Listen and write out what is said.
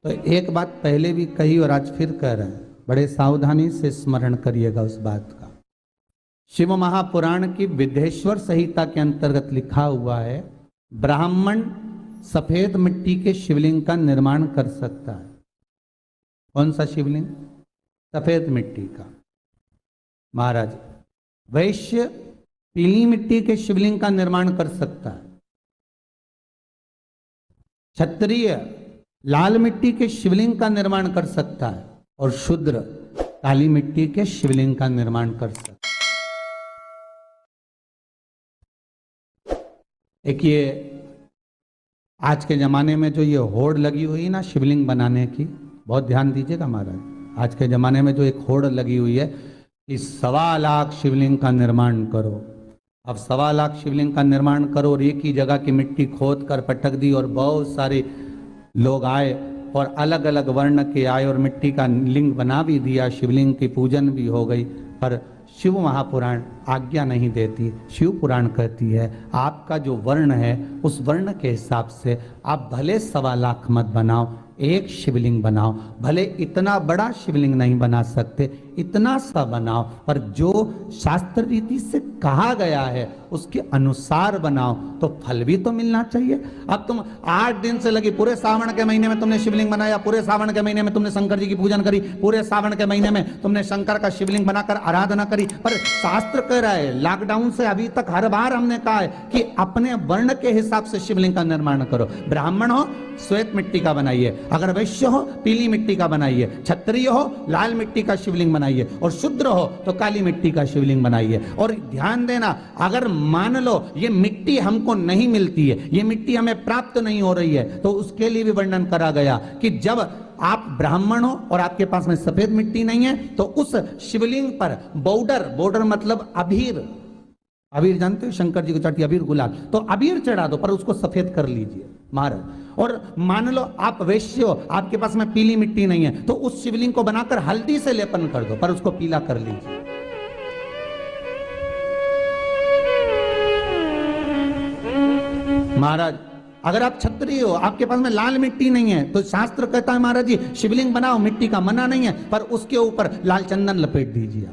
तो एक बात पहले भी कही और आज फिर कह रहे हैं, बड़े सावधानी से स्मरण करिएगा उस बात का। शिव महापुराण की विदेश्वर संहिता के अंतर्गत लिखा हुआ है, ब्राह्मण सफेद मिट्टी के शिवलिंग का निर्माण कर सकता है। कौन सा शिवलिंग? सफेद मिट्टी का। महाराज वैश्य पीली मिट्टी के शिवलिंग का निर्माण कर सकता है। क्षत्रिय लाल मिट्टी के शिवलिंग का निर्माण कर सकता है और शूद्र काली मिट्टी के शिवलिंग का निर्माण कर सकता है। एक ये आज के जमाने में जो ये होड़ लगी हुई है ना शिवलिंग बनाने की, बहुत ध्यान दीजिएगा महाराज। आज के जमाने में जो एक होड़ लगी हुई है कि 1.25 लाख शिवलिंग का निर्माण करो। अब 1.25 लाख शिवलिंग का निर्माण करो और एक ही जगह की मिट्टी खोद कर पटक दी और बहुत सारे लोग आए और अलग अलग वर्ण के आए और मिट्टी का लिंग बना भी दिया, शिवलिंग की पूजन भी हो गई। पर शिव महापुराण आज्ञा नहीं देती। शिव पुराण कहती है आपका जो वर्ण है उस वर्ण के हिसाब से आप भले 1.25 लाख मत बनाओ, एक शिवलिंग बनाओ। भले इतना बड़ा शिवलिंग नहीं बना सकते, इतना सा बनाओ, पर जो शास्त्र रीति से कहा गया है उसके अनुसार बनाओ तो फल भी तो मिलना चाहिए। अब तुम 8 दिन से लगी, पूरे सावन के महीने में तुमने शिवलिंग बनाया, पूरे सावन के महीने में तुमने शंकर जी की पूजन करी, पूरे सावन के महीने में तुमने शंकर का शिवलिंग बनाकर आराधना करी, पर शास्त्र कह रहा है, लॉकडाउन से अभी तक हर बार हमने कहा है कि अपने वर्ण के हिसाब से शिवलिंग का निर्माण करो। ब्राह्मण हो श्वेत मिट्टी का बनाइए, अगर वैश्य हो पीली मिट्टी का बनाइए, क्षत्रिय हो लाल मिट्टी का शिवलिंग बनाइए और शूद्र हो तो काली मिट्टी का शिवलिंग बनाइए। और ध्यान देना, अगर मान लो ये मिट्टी हमको नहीं मिलती है, ये मिट्टी हमें प्राप्त नहीं हो रही है, तो उसके लिए भी वर्णन करा गया कि जब आप ब्राह्मण हो और आपके पास में सफेद मिट्टी नहीं है तो उस शिवलिंग पर बॉर्डर मतलब अबीर, अबीर जानते हो शंकर जी को चढ़ती अबीर गुलाल, तो अबीर चढ़ा दो पर उसको सफेद कर लीजिए महाराज। और मान लो आप वैश्य हो, आपके पास में पीली मिट्टी नहीं है तो उस शिवलिंग को बनाकर हल्दी से लेपन कर दो पर उसको पीला कर लीजिए। महाराज अगर आप क्षत्रिय हो, आपके पास में लाल मिट्टी नहीं है तो शास्त्र कहता है महाराज जी शिवलिंग बनाओ, मिट्टी का मना नहीं है, पर उसके ऊपर लाल चंदन लपेट दीजिए।